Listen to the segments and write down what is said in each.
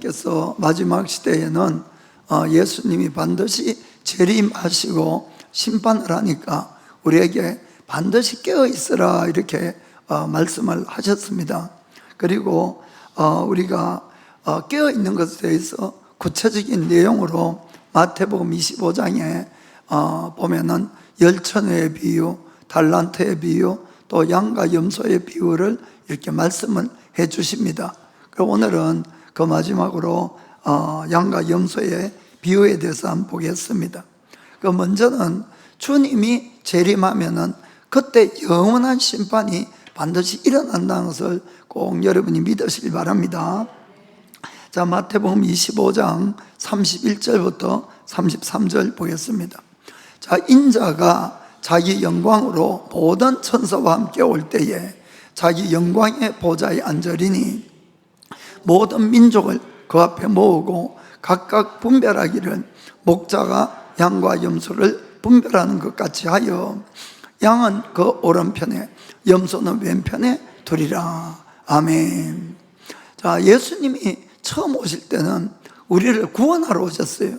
주님께서 마지막 시대에는 예수님이 반드시 재림하시고 심판을 하니까 우리에게 반드시 깨어 있으라 이렇게 말씀을 하셨습니다. 그리고 우리가 깨어 있는 것에 대해서 구체적인 내용으로 마태복음 25장에 보면은 열천의 비유, 달란트의 비유, 또 양과 염소의 비유를 이렇게 말씀을 해 주십니다. 그럼 오늘은 그 마지막으로 양과 염소의 비유에 대해서 한번 보겠습니다. 그 먼저는 주님이 재림하면은 그때 영원한 심판이 반드시 일어난다는 것을 꼭 여러분이 믿으시기 바랍니다. 자, 마태복음 25장 31절부터 33절 보겠습니다. 자, 인자가 자기 영광으로 모든 천사와 함께 올 때에 자기 영광의 보좌에 앉으리니 모든 민족을 그 앞에 모으고 각각 분별하기를 목자가 양과 염소를 분별하는 것 같이 하여 양은 그 오른편에 염소는 왼편에 두리라. 아멘. 자, 예수님이 처음 오실 때는 우리를 구원하러 오셨어요.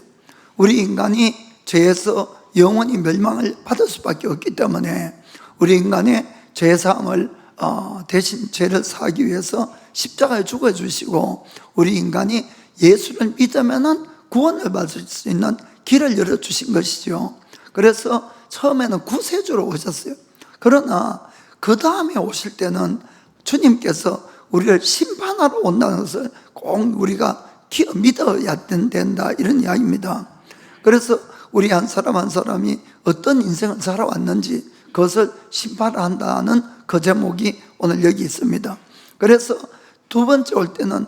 우리 인간이 죄에서 영원히 멸망을 받을 수밖에 없기 때문에 우리 인간의 죄사함을 대신 죄를 사하기 위해서 십자가에 죽어주시고 우리 인간이 예수를 믿으면 구원을 받을 수 있는 길을 열어주신 것이죠. 그래서 처음에는 구세주로 오셨어요. 그러나 그 다음에 오실 때는 주님께서 우리를 심판하러 온다는 것을 꼭 우리가 믿어야 된다 이런 이야기입니다. 그래서 우리 한 사람 한 사람이 어떤 인생을 살아왔는지 그것을 심판한다는 그 제목이 오늘 여기 있습니다. 그래서 두 번째 올 때는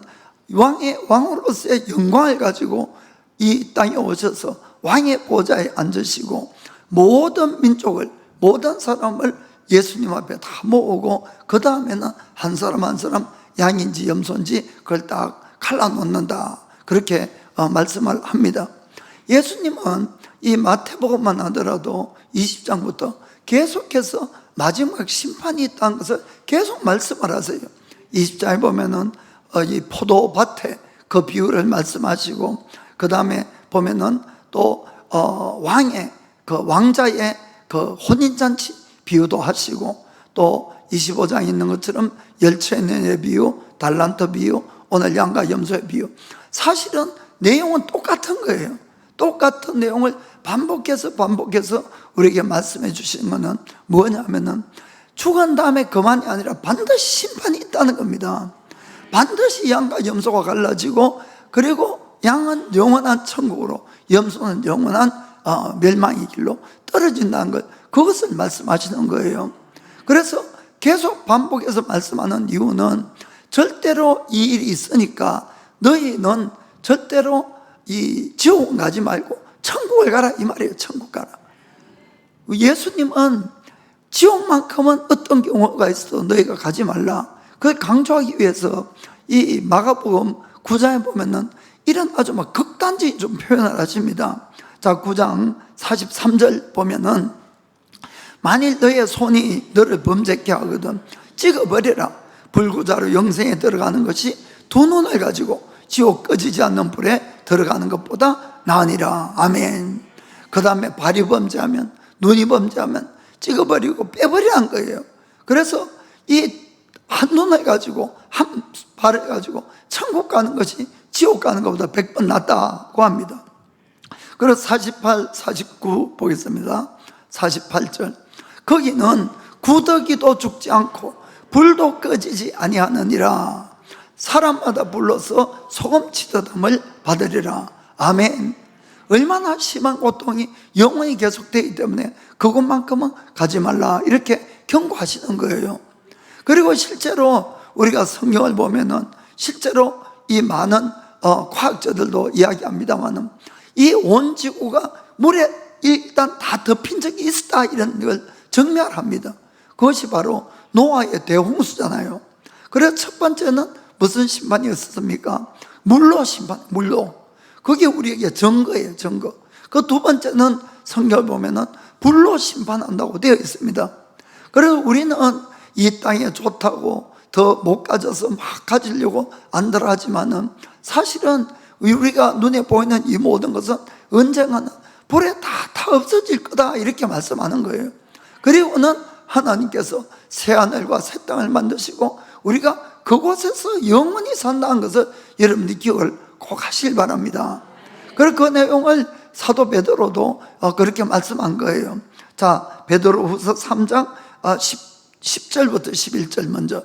왕으로서의 영광을 가지고 이 땅에 오셔서 왕의 보좌에 앉으시고 모든 민족을, 모든 사람을 예수님 앞에 다 모으고 그 다음에는 한 사람 한 사람 양인지 염소인지 그걸 딱 갈라놓는다 그렇게 말씀을 합니다. 예수님은 이 마태복음만 하더라도 20장부터 계속해서 마지막 심판이 있다는 것을 계속 말씀을 하세요. 20장에 보면은 이 포도밭에 그 비유를 말씀하시고 그 다음에 보면은 또 왕의 그 왕자의 그 혼인잔치 비유도 하시고 또 25장에 있는 것처럼 열천의 비유, 달란트 비유, 오늘 양과 염소의 비유. 사실은 내용은 똑같은 거예요. 똑같은 내용을 반복해서 우리에게 말씀해 주시는 것은 뭐냐면은 죽은 다음에 그만이 아니라 반드시 심판이 있다는 겁니다. 반드시 양과 염소가 갈라지고 그리고 양은 영원한 천국으로 염소는 영원한 멸망의 길로 떨어진다는 것, 그것을 말씀하시는 거예요. 그래서 계속 반복해서 말씀하는 이유는 절대로 이 일이 있으니까 너희는 절대로 이 지옥 가지 말고 천국을 가라 이 말이에요. 천국 가라. 예수님은 지옥만큼은 어떤 경우가 있어도 너희가 가지 말라 그걸 강조하기 위해서 이 마가복음 9장에 보면은 이런 아주 막 극단적인 좀 표현을 하십니다. 자, 9장 43절 보면은 만일 너의 손이 너를 범죄케 하거든 찍어버려라. 불구자로 영생에 들어가는 것이 두 눈을 가지고 지옥 꺼지지 않는 불에 들어가는 것보다 나으니라. 아멘. 그 다음에 발이 범죄하면, 눈이 범죄하면 찍어버리고 빼버리라는 거예요. 그래서 이 한 눈을 가지고 한 발을 가지고 천국 가는 것이 지옥 가는 것보다 100번 낫다고 합니다. 그래서 48, 49 보겠습니다. 48절. 거기는 구더기도 죽지 않고 불도 꺼지지 아니하느니라. 사람마다 불러서 소금치듯함을 받으리라. 아멘. 얼마나 심한 고통이 영원히 계속되기 때문에 그것만큼은 가지 말라 이렇게 경고하시는 거예요. 그리고 실제로 우리가 성경을 보면은 실제로 이 많은 과학자들도 이야기합니다만은 이 온 지구가 물에 일단 다 덮인 적이 있다 이런 걸 증명합니다. 그것이 바로 노아의 대홍수잖아요. 그래서 첫 번째는 무슨 심판이었습니까? 물로 심판, 물로. 그게 우리에게 증거예요, 증거. 그 두 번째는 성경을 보면은 불로 심판한다고 되어 있습니다. 그래서 우리는 이 땅에 좋다고 더 못 가져서 막 가지려고 안들 하지만은 사실은 우리가 눈에 보이는 이 모든 것은 언젠가는 불에 다 없어질 거다 이렇게 말씀하는 거예요. 그리고는 하나님께서 새하늘과 새 땅을 만드시고 우리가 그곳에서 영원히 산다는 것을 여러분들이 기억을 꼭 하시길 바랍니다. 그리고 그 내용을 사도 베드로도 그렇게 말씀한 거예요. 자, 베드로후서 3장 10절부터 11절 먼저.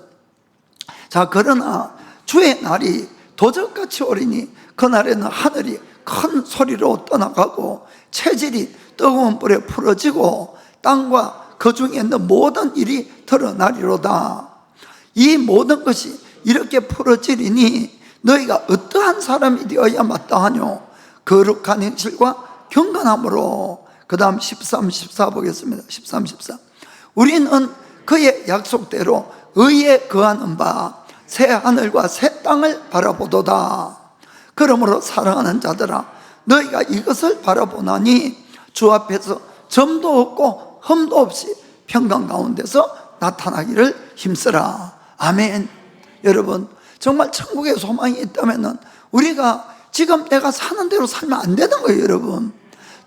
자, 그러나 주의 날이 도적같이 오리니 그날에는 하늘이 큰 소리로 떠나가고 체질이 뜨거운 불에 풀어지고 땅과 그 중에 있는 모든 일이 드러나리로다. 이 모든 것이 이렇게 풀어지리니 너희가 어떠한 사람이 되어야 마땅하뇨? 거룩한 행실과 경건함으로. 그 다음 13, 14 보겠습니다. 13, 14. 우리는 그의 약속대로 의에 거하는 바 새 하늘과 새 땅을 바라보도다. 그러므로 사랑하는 자들아, 너희가 이것을 바라보나니 주 앞에서 점도 없고 흠도 없이 평강 가운데서 나타나기를 힘쓰라. 아멘. 여러분, 정말 천국에 소망이 있다면 우리가 지금 내가 사는 대로 살면 안 되는 거예요. 여러분,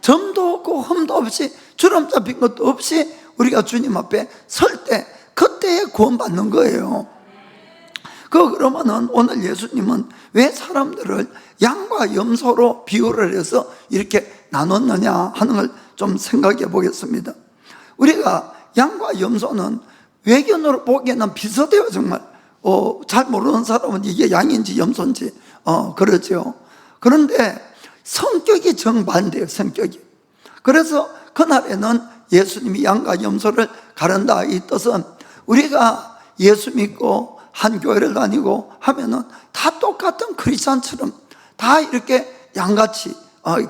점도 없고 흠도 없이 주름 잡힌 것도 없이 우리가 주님 앞에 설 때 그때에 구원받는 거예요. 그러면은 오늘 예수님은 왜 사람들을 양과 염소로 비유를 해서 이렇게 나눴느냐 하는 걸 좀 생각해 보겠습니다. 우리가 양과 염소는 외견으로 보기에는 비슷해요. 정말 잘 모르는 사람은 이게 양인지 염소인지 그러죠. 그런데 성격이 정반대예요. 성격이. 그래서 그날에는 예수님이 양과 염소를 가른다. 이 뜻은 우리가 예수 믿고 한 교회를 다니고 하면은 다 똑같은 크리스찬처럼 다 이렇게 양같이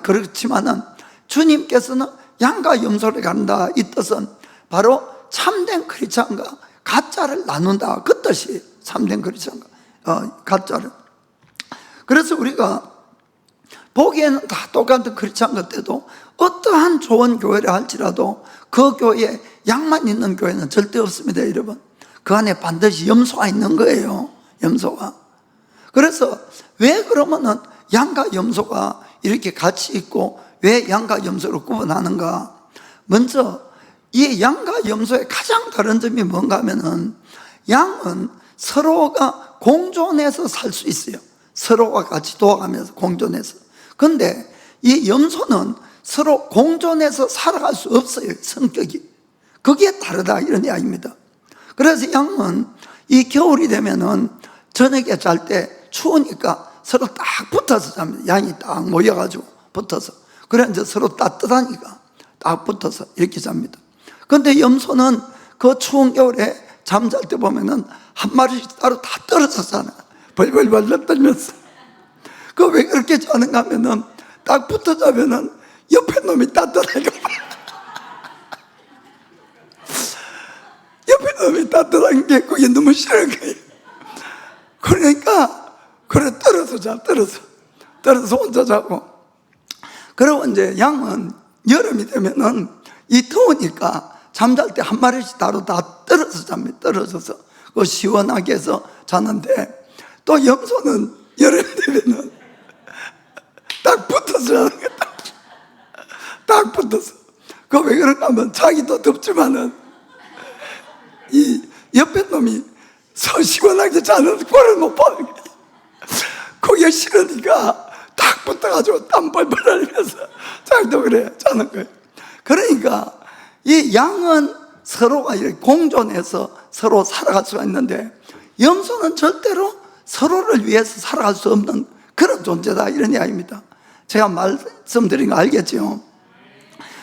그렇지만은 주님께서는 양과 염소를 가른다. 이 뜻은 바로 참된 크리스찬과 가짜를 나눈다. 그 뜻이 참된 크리스찬과 가짜를. 그래서 우리가 보기에는 다 똑같은 크리스찬 같아도 어떠한 좋은 교회를 할지라도 그 교회에 양만 있는 교회는 절대 없습니다. 여러분, 그 안에 반드시 염소가 있는 거예요. 염소가. 그래서 왜 그러면은 양과 염소가 이렇게 같이 있고 왜 양과 염소를 구분하는가? 먼저 이 양과 염소의 가장 다른 점이 뭔가 하면은 양은 서로가 공존해서 살 수 있어요. 서로가 같이 도와가면서 공존해서. 근데 이 염소는 서로 공존해서 살아갈 수 없어요. 성격이. 그게 다르다 이런 이야기입니다. 그래서 양은 이 겨울이 되면은 저녁에 잘 때 추우니까 서로 딱 붙어서 잡니다. 양이 딱 모여가지고 붙어서. 그래 이제 서로 따뜻하니까 딱 붙어서 이렇게 잡니다. 근데 염소는 그 추운 겨울에 잠잘 때 보면은 한 마리씩 따로 다 떨어져 자잖아요. 벌벌벌 떨면서. 그 왜 그렇게 자는가 하면은 딱 붙어 자면은 옆에 놈이 따뜻하니까. 옆에 놈이 따뜻한 게 그게 너무 싫은 거예요. 그러니까 그래 떨어져 자. 떨어서 혼자 자고. 그리고 이제 양은 여름이 되면은 이 더우니까 잠잘 때 한 마리씩 따로 다 떨어져 잡니다. 떨어져서 그 시원하게 해서 자는데, 또 염소는 여름이 되면은 딱 붙어서 자는 거야. 딱 붙어서. 그 왜 그런가 하면 자기도 덥지만은 이 옆에 놈이 시원하게 자는 꼴을 못 보는 거야. 그게 싫으니까 딱 붙어가지고 땀 뻘뻘 흘리면서 자기도 그래 자는 거예요. 그러니까 이 양은 서로가 이렇게 공존해서 서로 살아갈 수가 있는데 염소는 절대로 서로를 위해서 살아갈 수 없는 그런 존재다 이런 이야기입니다. 제가 말씀드린 거 알겠죠?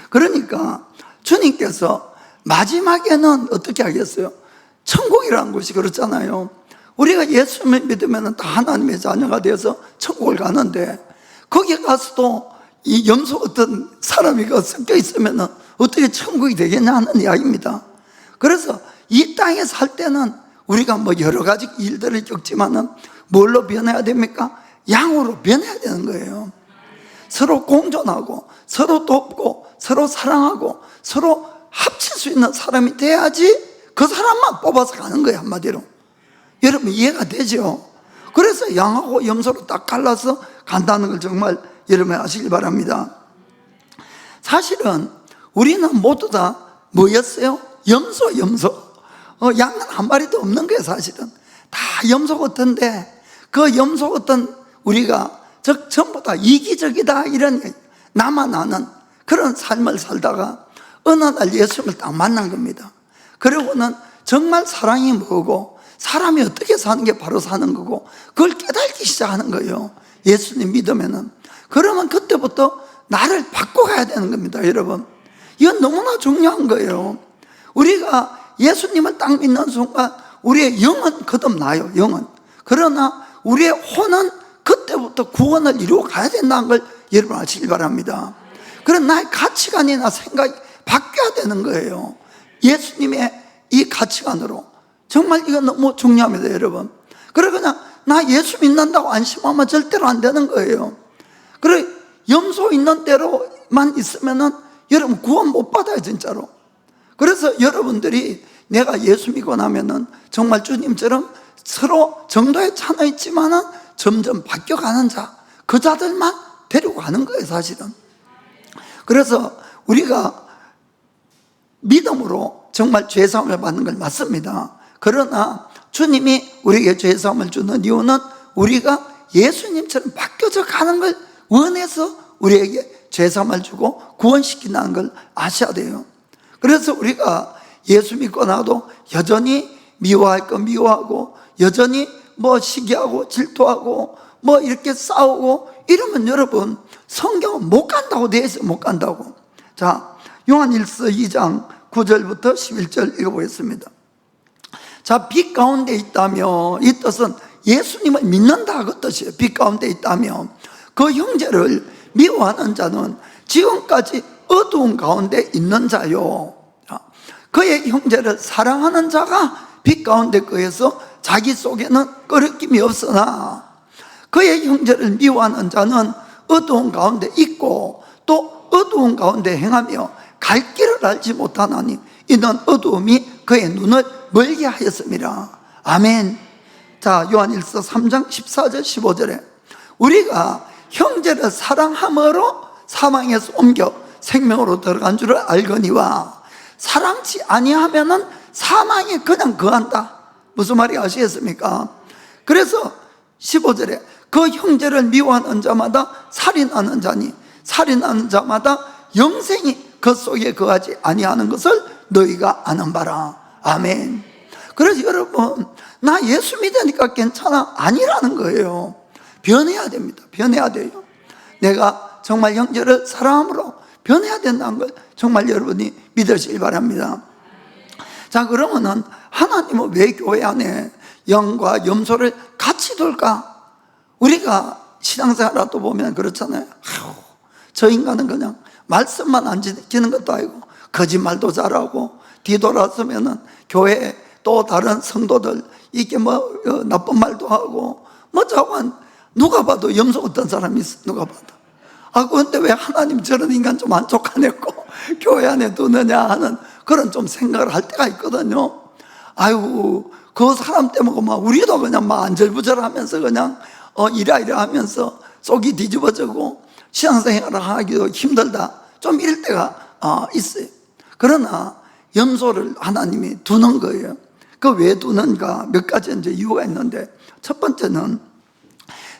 그러니까 주님께서 마지막에는 어떻게 하겠어요? 천국이라는 곳이 그렇잖아요. 우리가 예수를 믿으면 다 하나님의 자녀가 되어서 천국을 가는데 거기 가서도 이 염소 어떤 사람이 섞여 있으면 어떻게 천국이 되겠냐 하는 이야기입니다. 그래서 이 땅에 살 때는 우리가 뭐 여러 가지 일들을 겪지만은 뭘로 변해야 됩니까? 양으로 변해야 되는 거예요. 서로 공존하고 서로 돕고 서로 사랑하고 서로 합칠 수 있는 사람이 돼야지 그 사람만 뽑아서 가는 거예요. 한마디로 여러분 이해가 되죠? 그래서 양하고 염소로 딱 갈라서 간다는 걸 정말 여러분 아시길 바랍니다. 사실은 우리는 모두 다 뭐였어요? 염소. 양은 한 마리도 없는 거예요. 사실은 다 염소 같은데, 그 염소 같은 우리가 전부 다 이기적이다, 이런 나만 아는 그런 삶을 살다가 어느 날 예수님을 딱 만난 겁니다. 그리고는 정말 사랑이 뭐고 사람이 어떻게 사는 게 바로 사는 거고 그걸 깨닫기 시작하는 거예요. 예수님 믿으면은. 그러면 그때부터 나를 바꿔가야 되는 겁니다. 여러분, 이건 너무나 중요한 거예요. 우리가 예수님을 딱 믿는 순간 우리의 영은 거듭나요. 영은. 그러나 우리의 혼은 그때부터 구원을 이루어 가야 된다는 걸 여러분 아시길 바랍니다. 그런 나의 가치관이나 생각이 바뀌어야 되는 거예요. 예수님의 이 가치관으로. 정말 이건 너무 중요합니다, 여러분. 그래 그냥 나 예수 믿는다고 안심하면 절대로 안 되는 거예요. 그래 염소 있는 대로만 있으면은 여러분 구원 못 받아요, 진짜로. 그래서 여러분들이 내가 예수 믿고 나면은 정말 주님처럼 서로 정도의 차는 있지만은 점점 바뀌어가는 자, 그 자들만 데리고 가는 거예요, 사실은. 그래서 우리가 믿음으로 정말 죄사함을 받는 걸 맞습니다. 그러나 주님이 우리에게 죄사함을 주는 이유는 우리가 예수님처럼 바뀌어져 가는 걸 원해서 우리에게 죄사함을 주고 구원시킨다는 걸 아셔야 돼요. 그래서 우리가 예수 믿고 나도 여전히 미워할 거 미워하고, 여전히 뭐 시기하고 질투하고 뭐 이렇게 싸우고 이러면 여러분 성경은 못 간다고 되어 있어요. 못 간다고. 자, 요한일서 2장 9절부터 11절 읽어보겠습니다. 자, 빛 가운데 있다며, 이 뜻은 예수님을 믿는다 그 뜻이에요. 빛 가운데 있다며 그 형제를 미워하는 자는 지금까지 어두운 가운데 있는 자요. 그의 형제를 사랑하는 자가 빛 가운데 거해서 자기 속에는 꺼리낌이 없으나 그의 형제를 미워하는 자는 어두운 가운데 있고 또 어두운 가운데 행하며 갈 길을 알지 못하나니 이는 어두움이 그의 눈을 멀게 하였음이라. 아멘. 자, 요한일서 3장 14절 15절에 우리가 형제를 사랑함으로 사망에서 옮겨 생명으로 들어간 줄을 알거니와 사랑치 아니하면은 사망에 그냥 거한다. 무슨 말이 아시겠습니까? 그래서 15절에 그 형제를 미워하는 자마다 살인하는 자니 살인하는 자마다 영생이 그 속에 거하지 아니하는 것을 너희가 아는 바라. 아멘. 그래서 여러분, 나 예수 믿으니까 괜찮아 아니라는 거예요. 변해야 됩니다. 변해야 돼요. 내가 정말 형제를 사랑함으로 변해야 된다는 걸 정말 여러분이 믿으시길 바랍니다. 자, 그러면은 하나님은 왜 교회 안에 영과 염소를 같이 둘까? 우리가 신앙생활도 보면 그렇잖아요. 저 인간은 그냥 말씀만 안 지키는 것도 아니고 거짓말도 잘하고 뒤돌아서면은 교회에 또 다른 성도들 이게 뭐 나쁜 말도 하고 뭐 자관 누가 봐도 염소 어떤 사람이 있어. 누가 봐도. 아, 그런데 왜 하나님 저런 인간 좀 안 쫓아냈고 교회 안에 두느냐 하는 그런 좀 생각을 할 때가 있거든요. 아이고, 그 사람 때문에 막 우리도 그냥 막 안절부절하면서 그냥 이라 하면서 속이 뒤집어지고 신앙생활을 하기도 힘들다. 좀 이럴 때가 있어요. 그러나 염소를 하나님이 두는 거예요. 그 왜 두는가 몇 가지 이제 이유가 있는데, 첫 번째는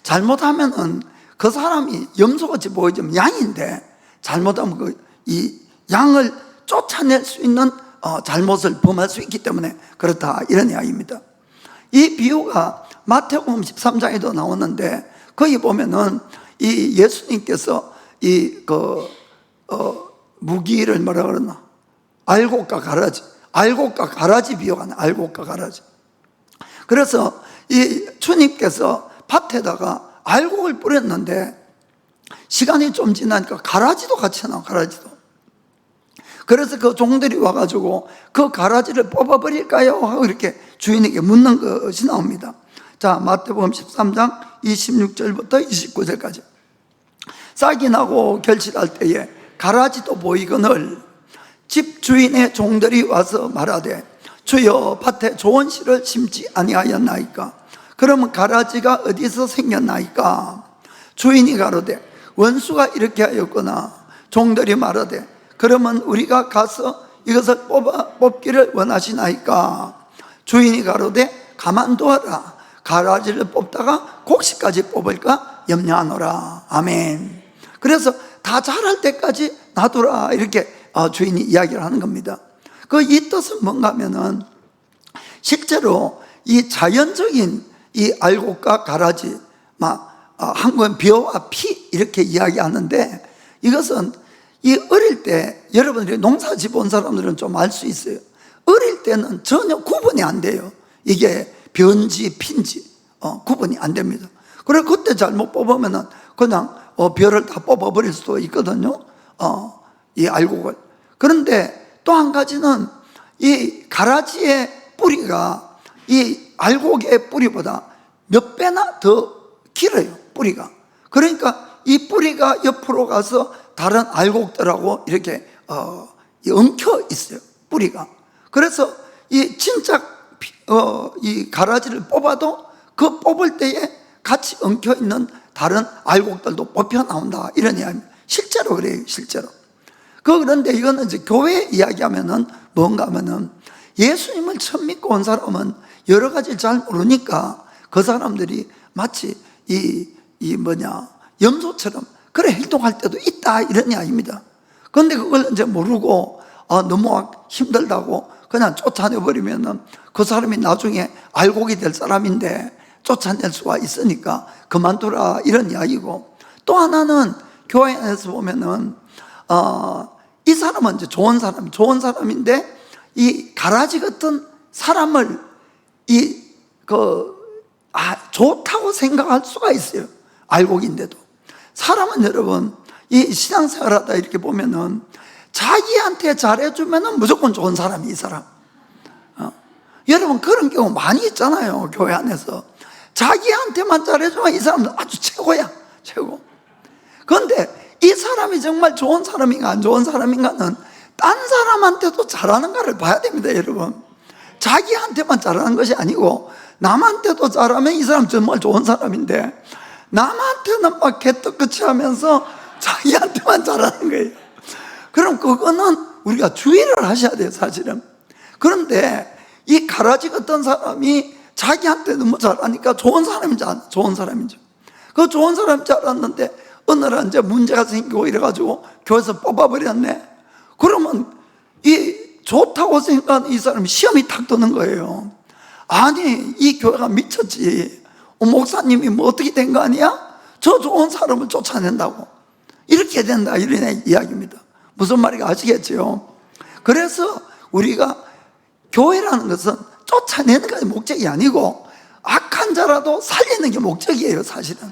잘못하면은 그 사람이 염소같이 보이지만 양인데 잘못하면 이 양을 쫓아낼 수 있는 잘못을 범할 수 있기 때문에 그렇다, 이런 이야기입니다. 이 비유가 마태복음 13장에도 나오는데 거기 보면은 이 예수님께서 무기를 뭐라 그러나 알곡과 가라지 비유가 나요. 알곡과 가라지. 그래서 이 주님께서 밭에다가 알곡을 뿌렸는데 시간이 좀 지나니까 가라지도 같이 나와. 가라지도. 그래서 그 종들이 와가지고 그 가라지를 뽑아버릴까요? 하고 이렇게 주인에게 묻는 것이 나옵니다. 자, 마태복음 13장 26절부터 29절까지. 싹이 나고 결실할 때에 가라지도 보이거늘 집 주인의 종들이 와서 말하되 주여 밭에 좋은 씨를 심지 아니하였나이까? 그러면 가라지가 어디서 생겼나이까? 주인이 가로되 원수가 이렇게 하였구나. 종들이 말하되 그러면 우리가 가서 이것을 뽑기를 원하시나이까? 주인이 가로되 가만두어라. 가라지를 뽑다가 곡식까지 뽑을까 염려하노라. 아멘. 그래서 다 자랄 때까지 놔두라, 이렇게 주인이 이야기를 하는 겁니다. 이 뜻은 뭔가 하면은 실제로 이 자연적인 이 알곡과 가라지, 한국은 벼와 피 이렇게 이야기하는데, 이것은 이 어릴 때 여러분들이 농사짓 본 사람들은 좀 알 수 있어요. 어릴 때는 전혀 구분이 안 돼요. 이게 벼인지 피인지 구분이 안 됩니다. 그래서 그때 잘못 뽑으면은 그냥 벼를 다 뽑아버릴 수도 있거든요. 이 알곡을. 그런데 또 한 가지는 이 가라지의 뿌리가 이 알곡의 뿌리보다 몇 배나 더 길어요, 뿌리가. 그러니까 이 뿌리가 옆으로 가서 다른 알곡들하고 이렇게 엉켜 있어요, 뿌리가. 그래서 이 진짜 이 가라지를 뽑아도 그 뽑을 때에 같이 엉켜 있는 다른 알곡들도 뽑혀 나온다, 이런 이야기입니다. 실제로 그래요, 실제로. 그런데 이거는 이제 교회 이야기하면은 뭔가 하면은 예수님을 처음 믿고 온 사람은 여러 가지 잘 모르니까 그 사람들이 마치 염소처럼 그래 행동할 때도 있다, 이런 이야기입니다. 그런데 그걸 이제 모르고 너무 힘들다고 그냥 쫓아내버리면은 그 사람이 나중에 알곡이 될 사람인데 쫓아낼 수가 있으니까 그만두라, 이런 이야기고, 또 하나는 교회 안에서 보면은 이 사람은 이제 좋은 사람인데 이 가라지 같은 사람을 좋다고 생각할 수가 있어요, 알곡인데도. 사람은 여러분 이 신앙생활하다 이렇게 보면은 자기한테 잘해주면은 무조건 좋은 사람이 이 사람. 여러분 그런 경우 많이 있잖아요, 교회 안에서. 자기한테만 잘해주면 이 사람은 아주 최고야, 최고. 그런데 이 사람이 정말 좋은 사람인가 안 좋은 사람인가는 딴 사람한테도 잘하는가를 봐야 됩니다, 여러분. 자기한테만 잘하는 것이 아니고 남한테도 잘하면 이 사람 정말 좋은 사람인데, 남한테는 막 개떡같이 하면서 자기한테만 잘하는 거예요. 그럼 그거는 우리가 주의를 하셔야 돼요, 사실은. 그런데 이 가라지 같은 사람이 자기한테 너무 잘하니까 좋은 사람이죠, 좋은 사람이죠. 그 좋은 사람인 줄 알았는데 어느 날 이제 문제가 생기고 이래가지고 교회에서 뽑아버렸네. 그러면 이 좋다고 생각하는 이 사람이 시험이 탁 드는 거예요. 아니, 이 교회가 미쳤지. 목사님이 뭐 어떻게 된 거 아니야? 저 좋은 사람을 쫓아낸다고. 이렇게 된다, 이런 이야기입니다. 무슨 말인지 아시겠죠? 그래서 우리가 교회라는 것은 쫓아내는 것이 목적이 아니고 악한 자라도 살리는 게 목적이에요, 사실은.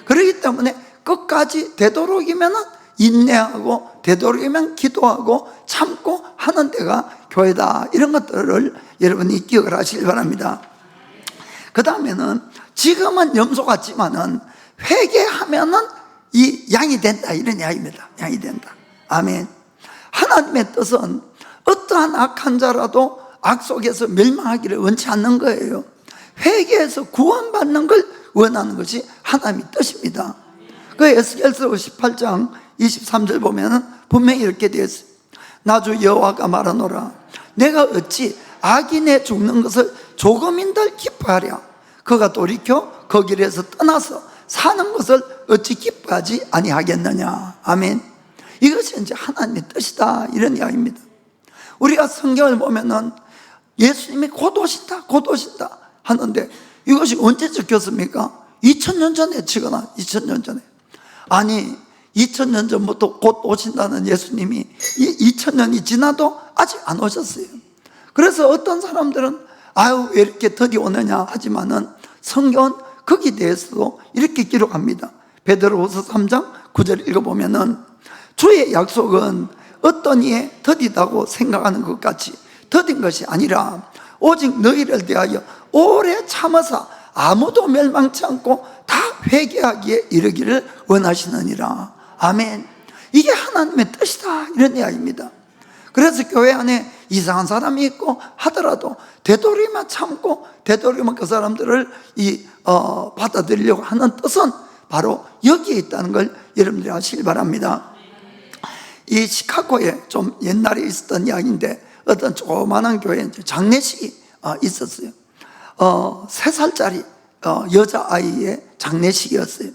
그렇기 때문에 끝까지 되도록이면 인내하고 되도록이면 기도하고 참고 하는 데가 교회다, 이런 것들을 여러분이 기억을 하시길 바랍니다. 그 다음에는 지금은 염소 같지만은 회개하면은 이 양이 된다, 이런 이야기입니다. 양이 된다. 아멘. 하나님의 뜻은 어떠한 악한 자라도 악 속에서 멸망하기를 원치 않는 거예요. 회개해서 구원받는 걸 원하는 것이 하나님의 뜻입니다. 그 에스겔서 18장 23절 보면은 분명히 이렇게 되어 있어요. 나주 여호와가 말하노라. 내가 어찌 악인의 죽는 것을 조금인들 기뻐하랴. 그가 돌이켜 그 길에서 떠나서 사는 것을 어찌 기뻐하지 아니하겠느냐. 아멘. 이것이 이제 하나님의 뜻이다, 이런 이야기입니다. 우리가 성경을 보면은 예수님이 곧 오신다, 곧 오신다 하는데 이것이 언제 적혔습니까? 2000년 전에 치거나 2000년 전에. 아니, 2000년 전부터 곧 오신다는 예수님이 2000년이 지나도 아직 안 오셨어요. 그래서 어떤 사람들은 아유, 왜 이렇게 더디 오느냐 하지만은 성경은 거기에 대해서도 이렇게 기록합니다. 베드로후서 3장 9절 읽어보면은 주의 약속은 어떤 이에 더디다고 생각하는 것 같이 더딘 것이 아니라 오직 너희를 대하여 오래 참아서 아무도 멸망치 않고 다 회개하기에 이르기를 원하시느니라. 아멘. 이게 하나님의 뜻이다, 이런 이야기입니다. 그래서 교회 안에 이상한 사람이 있고 하더라도 되도록이면 참고 되도록이면 그 사람들을 받아들이려고 하는 뜻은 바로 여기에 있다는 걸 여러분들이 아시길 바랍니다. 이 시카고에 좀 옛날에 있었던 이야기인데 어떤 조그마한 교회에 장례식이 있었어요. 3살짜리 여자아이의 장례식이었어요.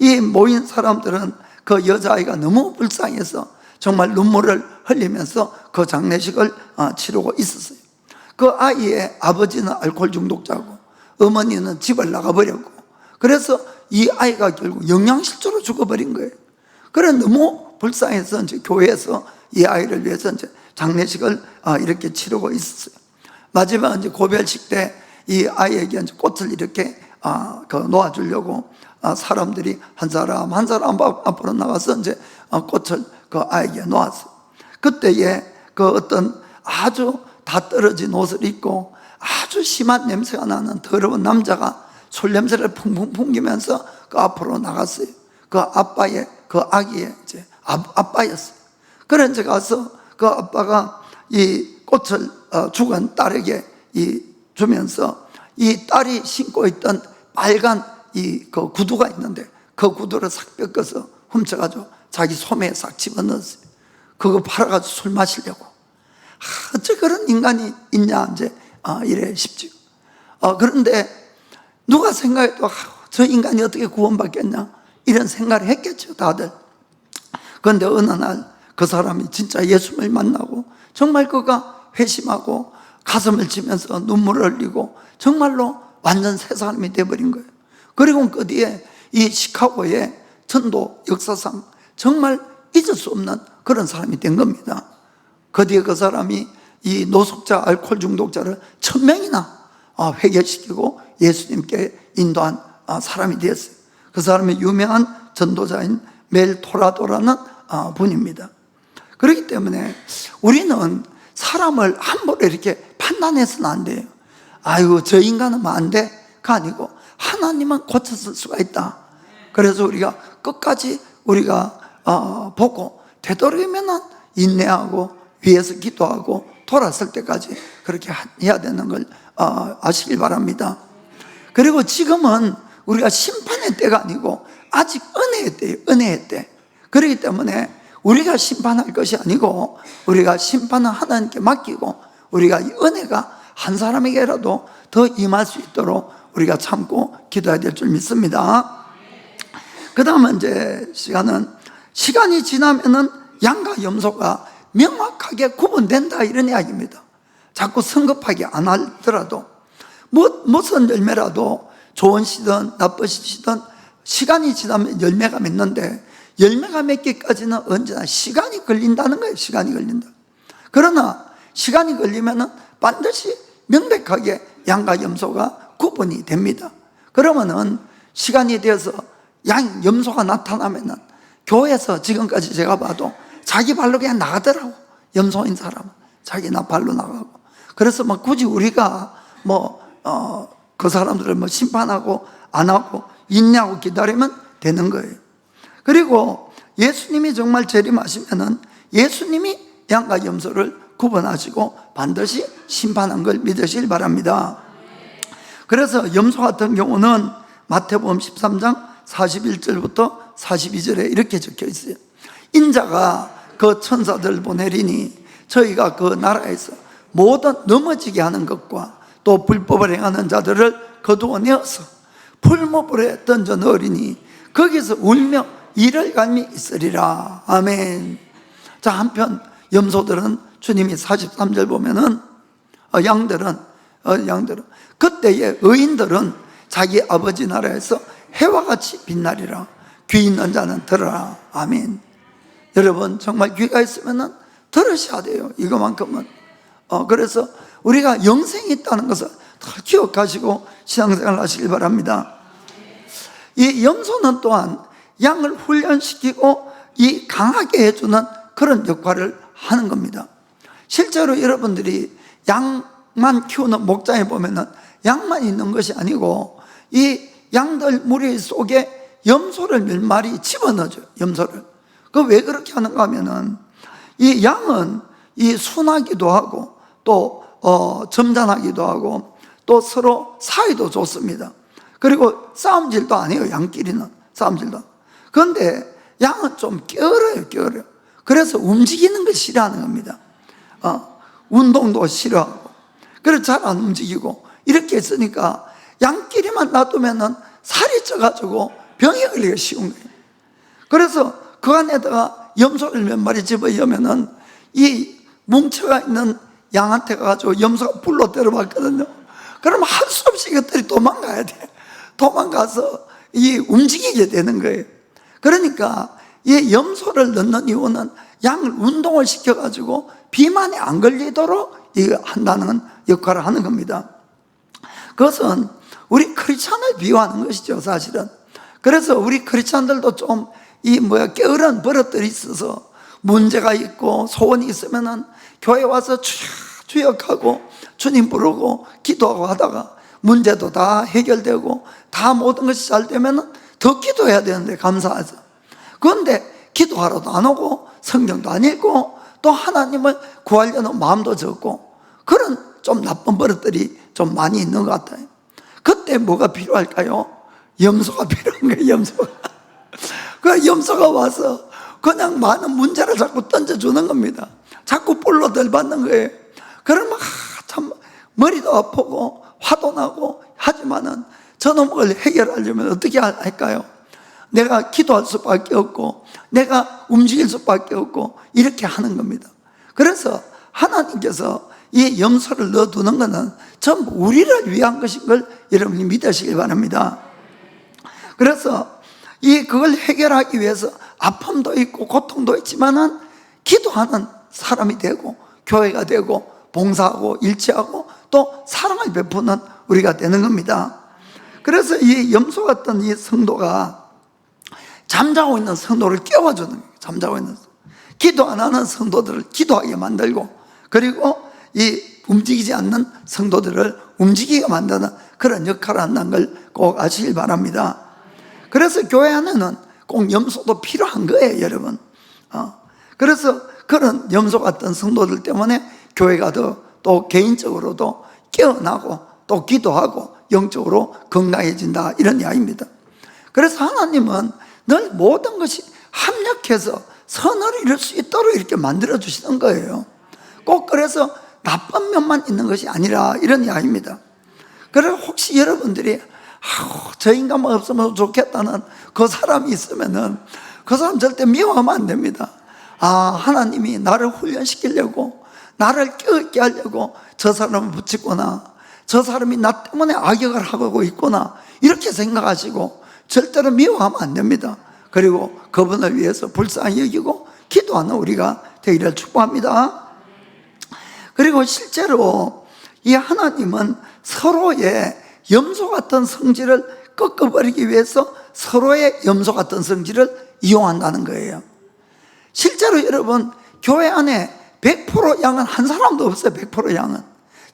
이 모인 사람들은 그 여자아이가 너무 불쌍해서 정말 눈물을 흘리면서 그 장례식을 치르고 있었어요. 그 아이의 아버지는 알코올 중독자고 어머니는 집을 나가버렸고, 그래서 이 아이가 결국 영양실조로 죽어버린 거예요. 그래 너무 불쌍해서 이제 교회에서 이 아이를 위해서 이제 장례식을 이렇게 치르고 있었어요. 마지막 이제 고별식 때 이 아이에게 이제 꽃을 이렇게 놓아주려고 사람들이 한 사람 한 사람 앞으로 나가서 이제 꽃을 그 아이에게 놓았어요. 그때에 그 어떤 아주 다 떨어진 옷을 입고 아주 심한 냄새가 나는 더러운 남자가 술 냄새를 풍풍 풍기면서 그 앞으로 나갔어요. 그 아빠의 그 아기의 이제 아빠였어요. 그래 이제 가서 그 아빠가 이 꽃을 죽은 딸에게 주면서 이 딸이 신고 있던 빨간 그 구두가 있는데 그 구두를 싹 뺏겨서 훔쳐가지고 자기 소매에 싹 집어넣었어요. 그거 팔아가지고 술 마시려고. 어째 그런 인간이 있냐 이제 이래 싶죠. 그런데 누가 생각해도 저 인간이 어떻게 구원받겠냐 이런 생각을 했겠죠, 다들. 그런데 어느 날 그 사람이 진짜 예수를 만나고 정말 그가 회심하고 가슴을 치면서 눈물을 흘리고 정말로 완전 새 사람이 되어버린 거예요. 그리고 그 뒤에 이 시카고의 전도 역사상 정말 잊을 수 없는 그런 사람이 된 겁니다. 그 뒤에 그 사람이 이 노숙자 알코올 중독자를 1000명이나 회개시키고 예수님께 인도한 사람이 되었어요. 그 사람이 유명한 전도자인 멜 토라도라는 분입니다. 그렇기 때문에 우리는 사람을 함부로 이렇게 판단해서는 안 돼요. 아이고 저 인간은 뭐 안 돼가 아니고 하나님은 고쳤을 수가 있다. 그래서 우리가 끝까지 우리가 보고 되도록이면 인내하고 위에서 기도하고 돌아설 때까지 그렇게 해야 되는 걸 아시길 바랍니다. 그리고 지금은 우리가 심판의 때가 아니고 아직 은혜의 때예요. 은혜의 때. 그렇기 때문에 우리가 심판할 것이 아니고 우리가 심판은 하나님께 맡기고 우리가 이 은혜가 한 사람에게라도 더 임할 수 있도록 우리가 참고 기도해야 될 줄 믿습니다. 그 다음은 이제 시간이 지나면은 양과 염소가 명확하게 구분된다 이런 이야기입니다. 자꾸 성급하게 안 하더라도 무슨 열매라도 좋은 씨든 나쁜 씨든 시간이 지나면 열매가 맺는데 열매가 맺기까지는 언제나 시간이 걸린다는 거예요. 시간이 걸린다. 그러나 시간이 걸리면은 반드시 명백하게 양과 염소가 구분이 됩니다. 그러면은 시간이 되어서 양, 염소가 나타나면은 교회에서 지금까지 제가 봐도 자기 발로 그냥 나가더라고. 염소인 사람은 자기 발로 나가고. 그래서 뭐 굳이 우리가 그 사람들을 심판하고 안 하고 인내하고 기다리면 되는 거예요. 그리고 예수님이 정말 재림하시면은 예수님이 양과 염소를 구분하시고 반드시 심판한 걸 믿으시길 바랍니다. 그래서 염소 같은 경우는 마태복음 13장 41절부터 42절에 이렇게 적혀 있어요. 인자가 그 천사들 보내리니 저희가 그 나라에서 모든 넘어지게 하는 것과 또 불법을 행하는 자들을 거두어내어서 풀무불에 던져 넣으리니 거기서 울며 이를 갈미 있으리라. 아멘. 자, 한편 염소들은 주님이 43절 보면은 양들은 그때의 의인들은 자기 아버지 나라에서 해와 같이 빛나리라. 귀 있는 자는 들어라. 아멘. 여러분 정말 귀가 있으면은 들으셔야 돼요. 이거만큼은. 그래서 우리가 영생이 있다는 것을 다 기억하시고 신앙생활 하시길 바랍니다. 이 염소는 또한 양을 훈련시키고 이 강하게 해주는 그런 역할을 하는 겁니다. 실제로 여러분들이 양만 키우는 목장에 보면은 양만 있는 것이 아니고 이 양들 무리 속에 염소를 몇 마리 집어넣어줘요. 염소를. 그 왜 그렇게 하는가 하면은 이 양은 이 순하기도 하고 또 점잖하기도 하고 또 서로 사이도 좋습니다. 그리고 싸움질도 안 해요. 양끼리는 싸움질도. 그런데 양은 좀 게으러요. 그래서 움직이는 걸 싫어하는 겁니다. 운동도 싫어하고 그래서 잘 안 움직이고 이렇게 했으니까 양끼리만 놔두면은 살이 쪄가지고 병에 걸리기 쉬운 거예요. 그래서 그 안에다가 염소를 몇 마리 집어넣으면은 이 뭉쳐가 있는 양한테 가가지고 염소가 불로 때려봤거든요. 그러면 할 수 없이 이것들이 도망가야 돼. 도망가서 이 움직이게 되는 거예요. 그러니까 이 염소를 넣는 이유는 양을 운동을 시켜가지고 비만에 안 걸리도록 한다는 역할을 하는 겁니다. 그것은 우리 크리스찬을 비유하는 것이죠, 사실은. 그래서 우리 크리스찬들도 좀 게으른 버릇들이 있어서 문제가 있고 소원이 있으면은 교회 와서 주역하고 주님 부르고 기도하고 하다가 문제도 다 해결되고 다 모든 것이 잘 되면은 더 기도해야 되는데 감사하죠. 그런데 기도하러도 안 오고 성경도 안 읽고 또 하나님을 구하려는 마음도 적고 그런 좀 나쁜 버릇들이 좀 많이 있는 것 같아요. 그때 뭐가 필요할까요? 염소가 필요한 거예요. 염소가. 그 염소가 와서 그냥 많은 문제를 자꾸 던져주는 겁니다. 자꾸 뿔로 들받는 거예요. 그러면 참 머리도 아프고 화도 나고 하지만은 저놈을 해결하려면 어떻게 할까요? 내가 기도할 수밖에 없고 내가 움직일 수밖에 없고 이렇게 하는 겁니다. 그래서 하나님께서 이 염소를 넣어두는 것은 전부 우리를 위한 것인 걸 여러분이 믿으시길 바랍니다. 그래서 그걸 해결하기 위해서 아픔도 있고 고통도 있지만은 기도하는 사람이 되고 교회가 되고 봉사하고 일치하고 또 사랑을 베푸는 우리가 되는 겁니다. 그래서 이 염소 같은 이 성도가 잠자고 있는 성도를 깨워주는 거예요. 잠자고 있는 기도 안 하는 성도들을 기도하게 만들고 그리고 이 움직이지 않는 성도들을 움직이게 만드는 그런 역할을 한다는 걸 꼭 아시길 바랍니다. 그래서 교회 안에는 꼭 염소도 필요한 거예요, 여러분. 그래서 그런 염소 같은 성도들 때문에 교회가 또 개인적으로도 깨어나고 또 기도하고 영적으로 건강해진다 이런 이야기입니다. 그래서 하나님은 늘 모든 것이 합력해서 선을 이룰 수 있도록 이렇게 만들어 주시는 거예요. 꼭 그래서 나쁜 면만 있는 것이 아니라 이런 이야기입니다. 그래서 혹시 여러분들이 저 인간만 없으면 좋겠다는 그 사람이 있으면은 그 사람 절대 미워하면 안 됩니다. 하나님이 나를 훈련시키려고 나를 깨어있게 하려고 저 사람을 붙였구나, 저 사람이 나 때문에 악역을 하고 있구나 이렇게 생각하시고 절대로 미워하면 안 됩니다. 그리고 그분을 위해서 불쌍히 여기고 기도하는 우리가 되기를 축복합니다. 그리고 실제로 이 하나님은 서로의 염소 같은 성질을 꺾어버리기 위해서 서로의 염소 같은 성질을 이용한다는 거예요. 실제로 여러분 교회 안에 100% 양은 한 사람도 없어요. 100% 양은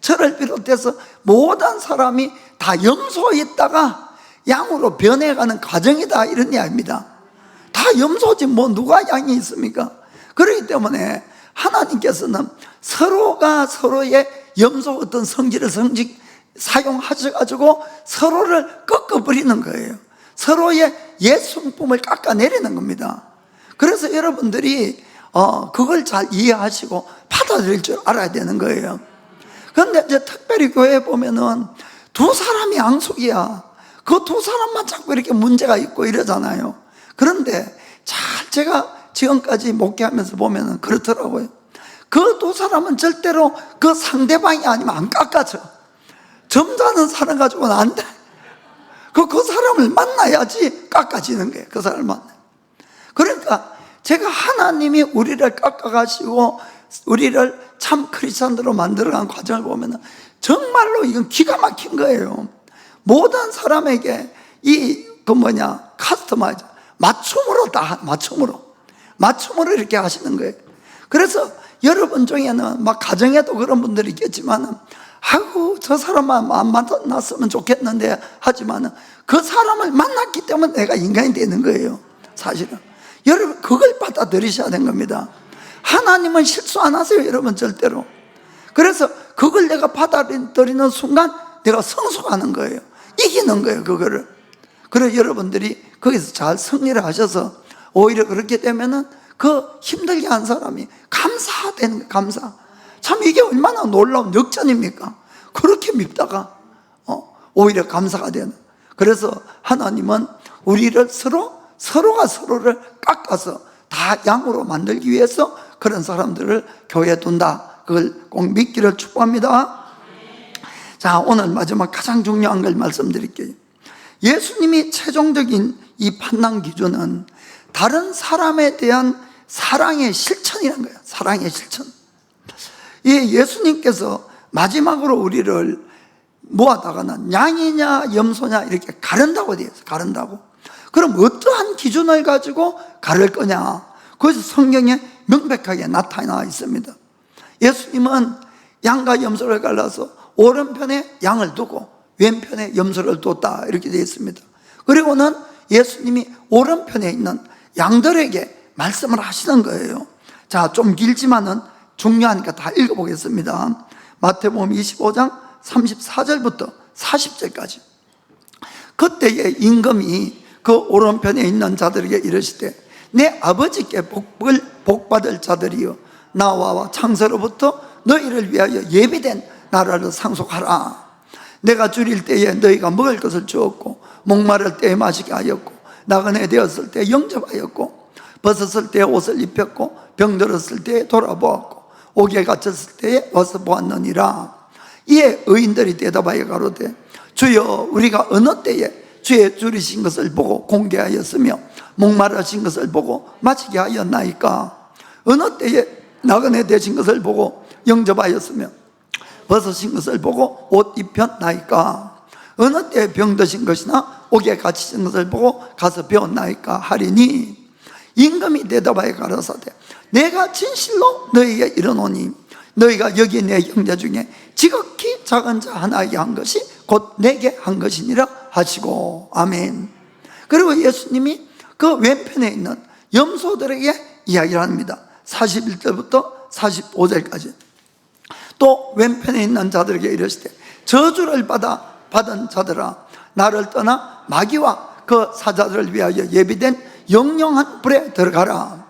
저를 비롯해서 모든 사람이 다 염소에 있다가 양으로 변해가는 과정이다 이런 이야기입니다. 다 염소지 뭐 누가 양이 있습니까? 그렇기 때문에 하나님께서는 서로가 서로의 염소 같은 성질을 사용하셔가지고 서로를 꺾어버리는 거예요. 서로의 옛 성품을 깎아내리는 겁니다. 그래서 여러분들이 그걸 잘 이해하시고 받아들일 줄 알아야 되는 거예요. 그런데 이제 특별히 교회에 보면은 두 사람이 양속이야. 그 두 사람만 자꾸 이렇게 문제가 있고 이러잖아요. 그런데 제가 지금까지 목회하면서 보면은 그렇더라고요. 그 두 사람은 절대로 그 상대방이 아니면 안 깎아져. 점잖은 사람 가지고는 안 돼. 그 사람을 만나야지 깎아지는 거예요. 그 사람을 만나요. 그러니까 제가 하나님이 우리를 깎아가시고 우리를 참 크리스찬으로 만들어간 과정을 보면 정말로 이건 기가 막힌 거예요. 모든 사람에게 카스터마이즈 맞춤으로 맞춤으로 이렇게 하시는 거예요. 그래서 여러분 중에는 막 가정에도 그런 분들이 있겠지만은 저 사람만 안 만났으면 좋겠는데 하지만은 그 사람을 만났기 때문에 내가 인간이 되는 거예요. 사실은 여러분 그걸 받아들이셔야 되는 겁니다. 하나님은 실수 안 하세요, 여러분, 절대로. 그래서 그걸 내가 받아들이는 순간 내가 성숙하는 거예요. 이기는 거예요, 그거를. 그래서 여러분들이 거기서 잘 승리를 하셔서 오히려 그렇게 되면은 그 힘들게 한 사람이 감사되는 거예요, 감사. 참 이게 얼마나 놀라운 역전입니까? 그렇게 밉다가 오히려 감사가 되는. 그래서 하나님은 우리를 서로가 서로를 깎아서 다 양으로 만들기 위해서 그런 사람들을 교회에 둔다. 그걸 꼭 믿기를 축복합니다. 자, 오늘 마지막 가장 중요한 걸 말씀드릴게요. 예수님이 최종적인 이 판단 기준은 다른 사람에 대한 사랑의 실천이라는 거예요. 사랑의 실천. 이 예수님께서 마지막으로 우리를 모아다가는 양이냐 염소냐 이렇게 가른다고 되어 있어요. 가른다고. 그럼 어떠한 기준을 가지고 가를 거냐? 그래서 성경에 명백하게 나타나 있습니다. 예수님은 양과 염소를 갈라서 오른편에 양을 두고 왼편에 염소를 뒀다 이렇게 되어 있습니다. 그리고는 예수님이 오른편에 있는 양들에게 말씀을 하시는 거예요. 자, 좀 길지만은 중요하니까 다 읽어보겠습니다. 마태복음 25장 34절부터 40절까지. 그때에 임금이 그 오른편에 있는 자들에게 이르시되 내 아버지께 복받을 자들이여 나와 창세로부터 너희를 위하여 예비된 나라를 상속하라. 내가 줄일 때에 너희가 먹을 것을 주었고 목마를 때에 마시게 하였고 나그네 되었을 때 영접하였고 벗었을 때에 옷을 입혔고 병들었을 때에 돌아보았고 옥에 갇혔을 때에 와서 보았느니라. 이에 의인들이 대답하여 가로되 주여 우리가 어느 때에 주의 줄이신 것을 보고 공개하였으며 목마르신 것을 보고 마시게 하였나이까? 어느 때에 나그네 되신 것을 보고 영접하였으며 벗으신 것을 보고 옷 입혔나이까? 어느 때에 병드신 것이나 옥에 갇히신 것을 보고 가서 배웠나이까? 하리니 임금이 대답하여 가라사대 내가 진실로 너희에게 이르노니 너희가 여기 내 형제 중에 지극히 작은 자 하나에게 한 것이 곧 내게 한 것이니라 하시고. 아멘. 그리고 예수님이 그 왼편에 있는 염소들에게 이야기를 합니다. 41절부터 45절까지. 또 왼편에 있는 자들에게 이르시되 저주를 받은 자들아 나를 떠나 마귀와 그 사자들을 위하여 예비된 영영한 불에 들어가라.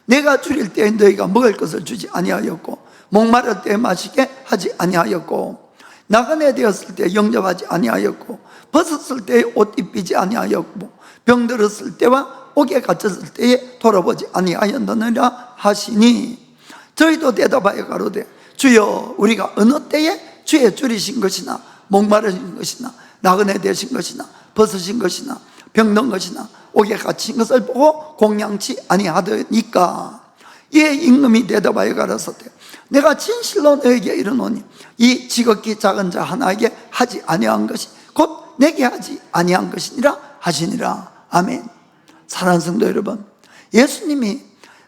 내가 줄일 때에 너희가 먹을 것을 주지 아니하였고 목마를 때에 마시게 하지 아니하였고 나그네 되었을 때 영접하지 아니하였고 벗었을 때에 옷 입히지 아니하였고 병들었을 때와 옥에 갇혔을 때에 돌아보지 아니하였느니라 하시니 저희도 대답하여 가로되 주여 우리가 어느 때에 주의 줄이신 것이나 목마르신 것이나 나그네 되신 것이나 벗으신 것이나 병든 것이나 옥에 갇힌 것을 보고 공양치 아니하더니까. 이에 임금이 대답하여 가라사대 내가 진실로 너에게 이르노니 이 지극히 작은 자 하나에게 하지 아니한 것이 곧 내게 하지 아니한 것이니라 하시니라. 아멘. 사랑하는 성도 여러분, 예수님이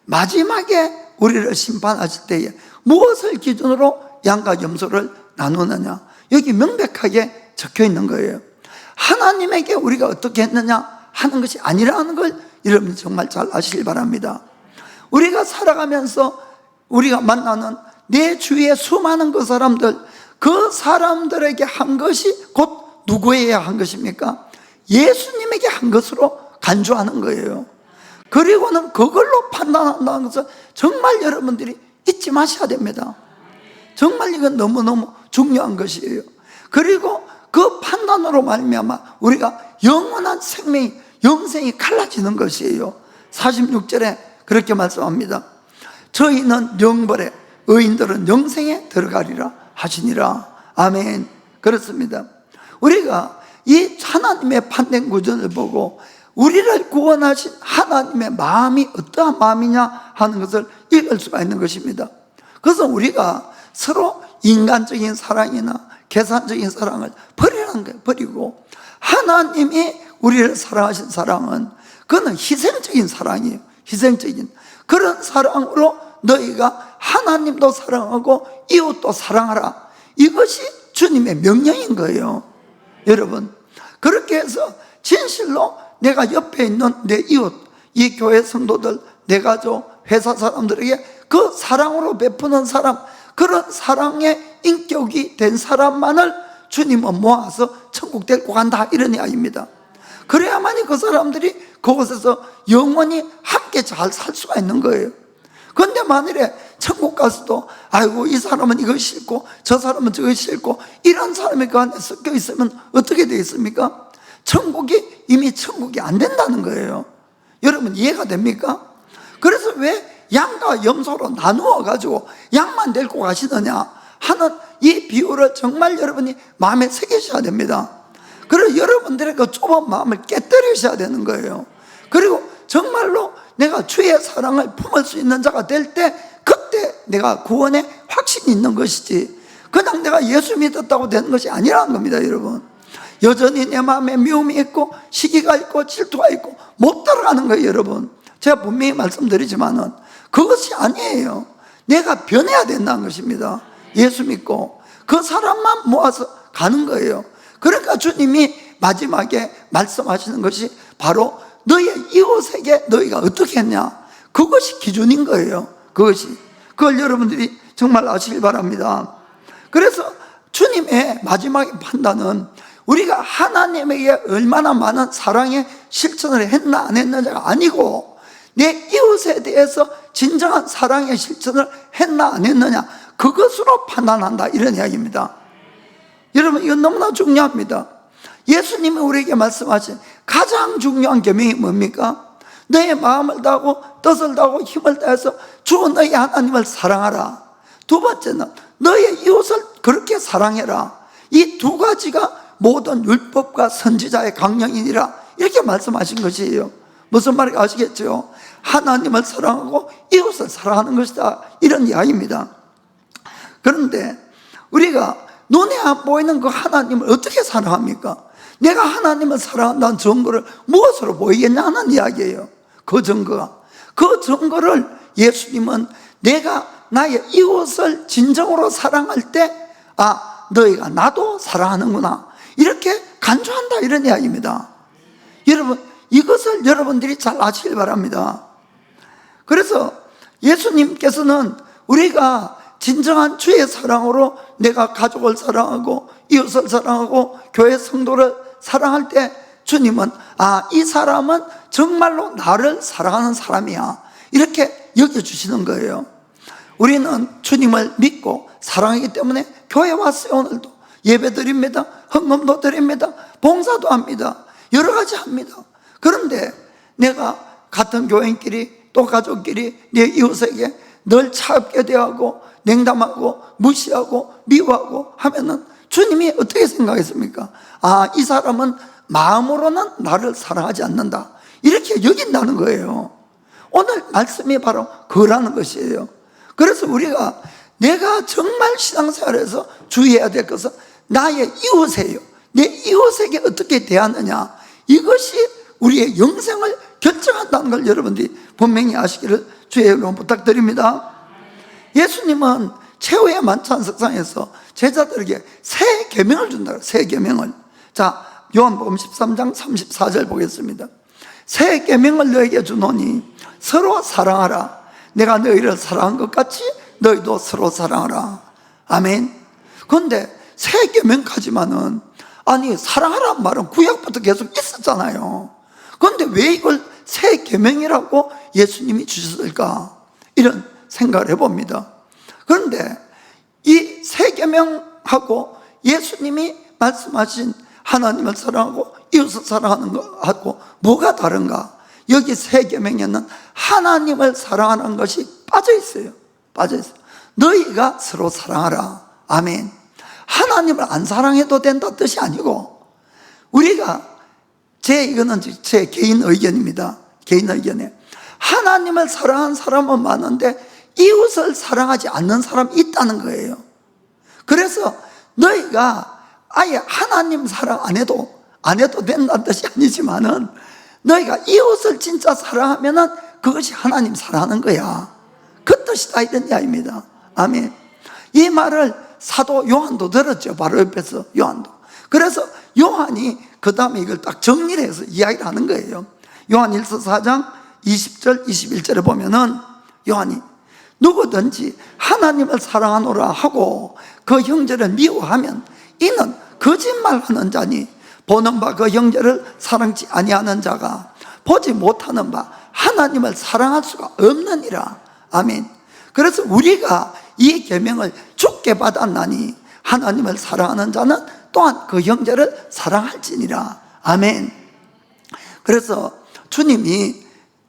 마지막에 우리를 심판하실 때에 무엇을 기준으로 양과 염소를 나누느냐, 여기 명백하게 적혀 있는 거예요. 하나님에게 우리가 어떻게 했느냐 하는 것이 아니라는 걸 여러분 정말 잘 아시길 바랍니다. 우리가 살아가면서 우리가 만나는 내 주위의 수많은 그 사람들에게 한 것이 곧 누구에게 한 것입니까? 예수님에게 한 것으로 간주하는 거예요. 그리고는 그걸로 판단한다는 것은 정말 여러분들이 잊지 마셔야 됩니다. 정말 이건 너무너무 중요한 것이에요. 그리고 그 판단으로 말미암아 우리가 영원한 생명이, 영생이 갈라지는 것이에요. 46절에 그렇게 말씀합니다. 저희는 영벌에 의인들은 영생에 들어가리라 하시니라. 아멘. 그렇습니다. 우리가 이 하나님의 판단 구전을 보고 우리를 구원하신 하나님의 마음이 어떠한 마음이냐 하는 것을 읽을 수가 있는 것입니다. 그래서 우리가 서로 인간적인 사랑이나 계산적인 사랑을 버리라는 거예요. 버리고 하나님이 우리를 사랑하신 사랑은 그는 희생적인 사랑이에요. 희생적인 그런 사랑으로 너희가 하나님도 사랑하고 이웃도 사랑하라. 이것이 주님의 명령인 거예요. 여러분, 그렇게 해서 진실로 내가 옆에 있는 내 이웃, 이 교회 성도들, 내 가족, 회사 사람들에게 그 사랑으로 베푸는 사람, 그런 사랑의 인격이 된 사람만을 주님은 모아서 천국 데리고 간다, 이런 이야기입니다. 그래야만이 그 사람들이 그곳에서 영원히 함께 잘 살 수가 있는 거예요. 그런데 만일에 천국 가서도 아이고 이 사람은 이거 싫고 저 사람은 저거 싫고 이런 사람이 그 안에 섞여 있으면 어떻게 되겠습니까? 천국이 이미 천국이 안 된다는 거예요. 여러분 이해가 됩니까? 그래서 왜 양과 염소로 나누어 가지고 양만 데리고 가시느냐 하는 이 비유를 정말 여러분이 마음에 새기셔야 됩니다. 그리고 여러분들의 그 좁은 마음을 깨뜨리셔야 되는 거예요. 그리고 정말로 내가 주의 사랑을 품을 수 있는 자가 될 때 그때 내가 구원에 확신이 있는 것이지, 그냥 내가 예수 믿었다고 되는 것이 아니라는 겁니다. 여러분, 여전히 내 마음에 미움이 있고 시기가 있고 질투가 있고 못 따라가는 거예요. 여러분, 제가 분명히 말씀드리지만은 그것이 아니에요. 내가 변해야 된다는 것입니다. 예수 믿고 그 사람만 모아서 가는 거예요. 그러니까 주님이 마지막에 말씀하시는 것이 바로 너의 이웃에게 너희가 어떻게 했냐, 그것이 기준인 거예요. 그걸 여러분들이 정말 아시길 바랍니다. 그래서 주님의 마지막의 판단은 우리가 하나님에게 얼마나 많은 사랑의 실천을 했나 안 했느냐가 아니고 내 이웃에 대해서 진정한 사랑의 실천을 했나 안 했느냐, 그것으로 판단한다, 이런 이야기입니다. 여러분, 이건 너무나 중요합니다. 예수님이 우리에게 말씀하신 가장 중요한 계명이 뭡니까? 너의 마음을 다하고 뜻을 다하고 힘을 다해서 주 너희 하나님을 사랑하라. 두 번째는 너의 이웃을 그렇게 사랑해라. 이 두 가지가 모든 율법과 선지자의 강령이니라, 이렇게 말씀하신 것이에요. 무슨 말인지 아시겠죠? 하나님을 사랑하고 이웃을 사랑하는 것이다, 이런 이야기입니다. 그런데 우리가 눈에 안 보이는 그 하나님을 어떻게 사랑합니까? 내가 하나님을 사랑한다는 증거를 무엇으로 보이겠냐 하는 이야기예요. 그 증거를 예수님은 내가 나의 이웃을 진정으로 사랑할 때 너희가 나도 사랑하는구나, 이렇게 간주한다, 이런 이야기입니다. 여러분, 이것을 여러분들이 잘 아시길 바랍니다. 그래서 예수님께서는 우리가 진정한 주의 사랑으로 내가 가족을 사랑하고 이웃을 사랑하고 교회 성도를 사랑할 때 주님은 이 사람은 정말로 나를 사랑하는 사람이야, 이렇게 여겨주시는 거예요. 우리는 주님을 믿고 사랑하기 때문에 교회 왔어요. 오늘도 예배 드립니다. 헌금도 드립니다. 봉사도 합니다. 여러 가지 합니다. 그런데 내가 같은 교인끼리 또 가족끼리 내 이웃에게 늘 차갑게 대하고 냉담하고 무시하고 미워하고 하면은 주님이 어떻게 생각했습니까? 이 사람은 마음으로는 나를 사랑하지 않는다, 이렇게 여긴다는 거예요. 오늘 말씀이 바로 그거라는 것이에요. 그래서 우리가 내가 정말 신앙생활에서 주의해야 될 것은 나의 이웃이에요. 내 이웃에게 어떻게 대하느냐, 이것이 우리의 영생을 결정한다는 걸 여러분들이 분명히 아시기를 주의 이름으로 부탁드립니다. 예수님은 최후의 만찬석상에서 제자들에게 새 계명을 준다. 새 계명을. 자, 요한복음 13장 34절 보겠습니다. 새 계명을 너에게 주노니 서로 사랑하라. 내가 너희를 사랑한 것 같이 너희도 서로 사랑하라. 아멘. 그런데 새 계명까지만은 사랑하라는 말은 구약부터 계속 있었잖아요. 그런데 왜 이걸 새 계명이라고 예수님이 주셨을까, 이런 생각을 해봅니다. 그런데 이 새 계명하고 예수님이 말씀하신 하나님을 사랑하고 이웃을 사랑하는 것하고 뭐가 다른가? 여기 새 계명에는 하나님을 사랑하는 것이 빠져 있어요. 너희가 서로 사랑하라. 아멘. 하나님을 안 사랑해도 된다 뜻이 아니고, 우리가 이거는 제 개인 의견입니다. 개인 의견에 하나님을 사랑하는 사람은 많은데 이웃을 사랑하지 않는 사람이 있다는 거예요. 그래서 너희가 아예 하나님 사랑 안 해도 된다는 뜻이 아니지만은 너희가 이웃을 진짜 사랑하면은 그것이 하나님 사랑하는 거야, 그 뜻이다, 이런 이야기입니다. 아멘. 이 말을 사도 요한도 들었죠. 바로 옆에서 요한도. 그래서 요한이 그 다음에 이걸 딱 정리를 해서 이야기를 하는 거예요. 요한 1서 4장 20절 21절에 보면은 요한이 누구든지 하나님을 사랑하노라 하고 그 형제를 미워하면 이는 거짓말하는 자니 보는 바 그 형제를 사랑치 아니하는 자가 보지 못하는 바 하나님을 사랑할 수가 없느니라. 아멘. 그래서 우리가 이 계명을 주께 받았나니 하나님을 사랑하는 자는 또한 그 형제를 사랑할지니라. 아멘. 그래서 주님이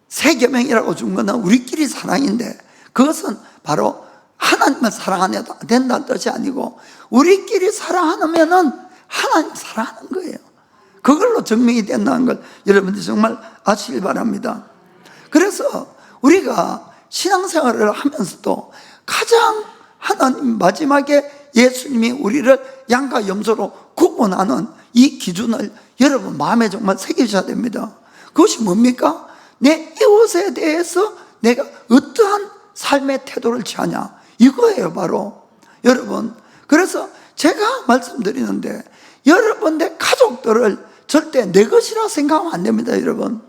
새 계명이라고 준 것은 우리끼리 사랑인데 그것은 바로 하나님을 사랑해야 된다는 뜻이 아니고 우리끼리 사랑하면은 하나님 사랑하는 거예요. 그걸로 증명이 된다는 걸 여러분들이 정말 아시길 바랍니다. 그래서 우리가 신앙생활을 하면서도 가장 하나님 마지막에 예수님이 우리를 양과 염소로 구분하는 이 기준을 여러분 마음에 정말 새기셔야 됩니다. 그것이 뭡니까? 내 이웃에 대해서 내가 어떠한 삶의 태도를 취하냐, 이거예요 바로. 여러분, 그래서 제가 말씀드리는데 여러분의 가족들을 절대 내 것이라 생각하면 안 됩니다. 여러분,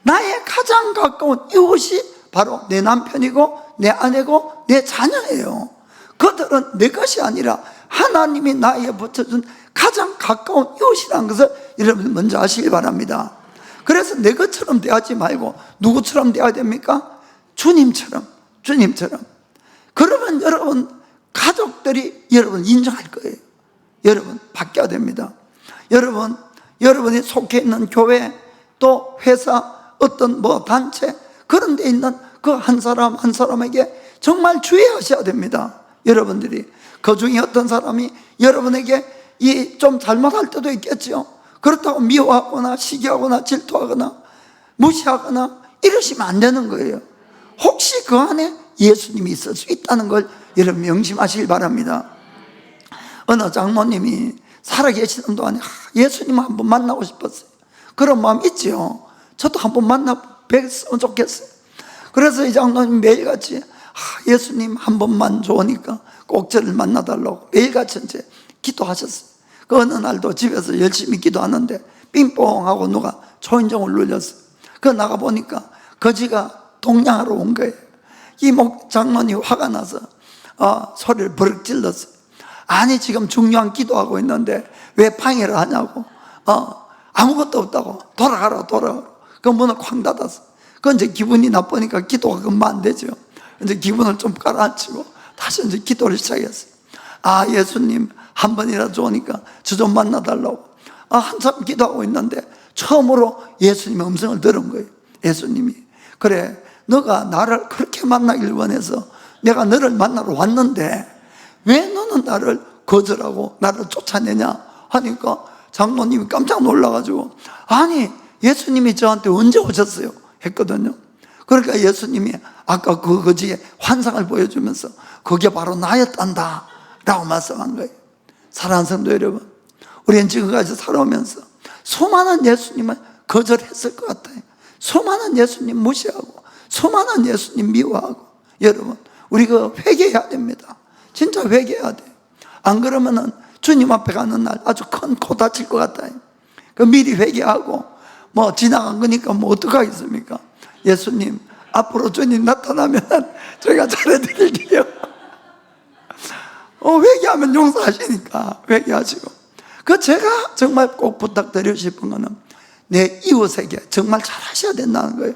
나의 가장 가까운 이웃이 바로 내 남편이고 내 아내고 내 자녀예요. 그들은 내 것이 아니라 하나님이 나에게 붙여준 가장 가까운 이웃이라는 것을 여러분 먼저 아시기 바랍니다. 그래서 내 것처럼 대하지 말고 누구처럼 대해야 됩니까? 주님처럼. 그러면 여러분 가족들이 여러분 인정할 거예요. 여러분 바뀌어야 됩니다. 여러분이 속해 있는 교회, 또 회사, 어떤 단체, 그런 데 있는 그 한 사람 한 사람에게 정말 주의하셔야 됩니다. 여러분들이 그 중에 어떤 사람이 여러분에게 좀 잘못할 때도 있겠죠. 그렇다고 미워하거나 시기하거나 질투하거나 무시하거나 이러시면 안 되는 거예요. 혹시 그 안에 예수님이 있을 수 있다는 걸 여러분 명심하시길 바랍니다. 어느 장모님이 살아계시는 동안에 예수님 한번 만나고 싶었어요. 그런 마음 있죠. 저도 한번 만나 뵀으면 좋겠어요. 그래서 이 장로님 매일같이 예수님 한 번만 좋으니까 꼭 저를 만나달라고 매일같이 이제 기도하셨어요. 그 어느 날도 집에서 열심히 기도하는데 삥뽕 하고 누가 초인종을 눌렸어요. 그 나가보니까 거지가 동냥하러 온 거예요. 이 장로님 화가 나서 소리를 버럭 질렀어요. 아니 지금 중요한 기도하고 있는데 왜 방해를 하냐고. 아무것도 없다고. 돌아가라. 그 문을 쾅 닫았어. 그 이제 기분이 나쁘니까 기도가 금방 안 되죠. 이제 기분을 좀 가라앉히고 다시 이제 기도를 시작했어요. 예수님 한 번이라도 좋으니까 저 좀 만나달라고. 한참 기도하고 있는데 처음으로 예수님의 음성을 들은 거예요. 예수님이, 그래 너가 나를 그렇게 만나길 원해서 내가 너를 만나러 왔는데 왜 너는 나를 거절하고 나를 쫓아내냐 하니까 장로님이 깜짝 놀라가지고 아니 예수님이 저한테 언제 오셨어요? 했거든요. 그러니까 예수님이 아까 그 거지의 환상을 보여주면서 그게 바로 나였단다 라고 말씀한 거예요. 사랑하는 성도 여러분, 우리는 지금까지 살아오면서 수많은 예수님을 거절했을 것 같아요. 수많은 예수님 무시하고 수많은 예수님 미워하고. 여러분, 우리가 회개해야 됩니다. 진짜 회개해야 돼요. 안 그러면은 주님 앞에 가는 날 아주 큰 코 다칠 것 같아요. 그 미리 회개하고 지나간 거니까 어떡하겠습니까? 예수님 앞으로 주님 나타나면 저희가 잘해드릴게요. 회개하면 용서하시니까 회개하시고. 제가 정말 꼭 부탁드리고 싶은 거는 내 이웃에게 정말 잘하셔야 된다는 거예요.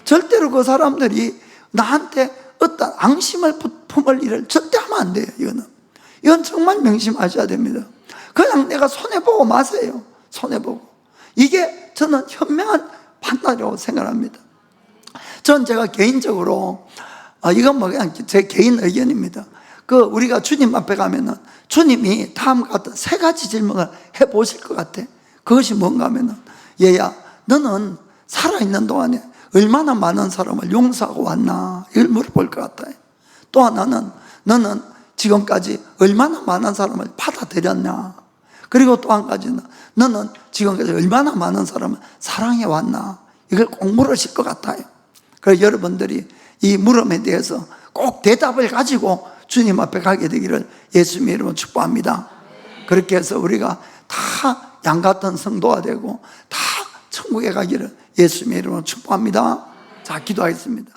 절대로 그 사람들이 나한테 어떤 앙심을 품을 일을 절대 하면 안 돼요. 이건 정말 명심하셔야 됩니다. 그냥 내가 손해보고 마세요. 손해보고. 이게 저는 현명한 판단이라고 생각합니다. 전 제가 개인적으로 이건 그냥 제 개인 의견입니다. 우리가 주님 앞에 가면은 주님이 다음과 같은 세 가지 질문을 해보실 것 같아. 그것이 뭔가 하면은 얘야 너는 살아있는 동안에 얼마나 많은 사람을 용서하고 왔나 이걸 물어볼 것 같아요. 또 하나는 너는 지금까지 얼마나 많은 사람을 받아들였냐. 그리고 또 한 가지는 너는 지금까지 얼마나 많은 사람을 사랑해 왔나. 이걸 꼭 물으실 것 같아요. 그래서 여러분들이 이 물음에 대해서 꼭 대답을 가지고 주님 앞에 가게 되기를 예수님의 이름으로 축복합니다. 그렇게 해서 우리가 다 양같은 성도가 되고 다 천국에 가기를 예수님의 이름으로 축복합니다. 자, 기도하겠습니다.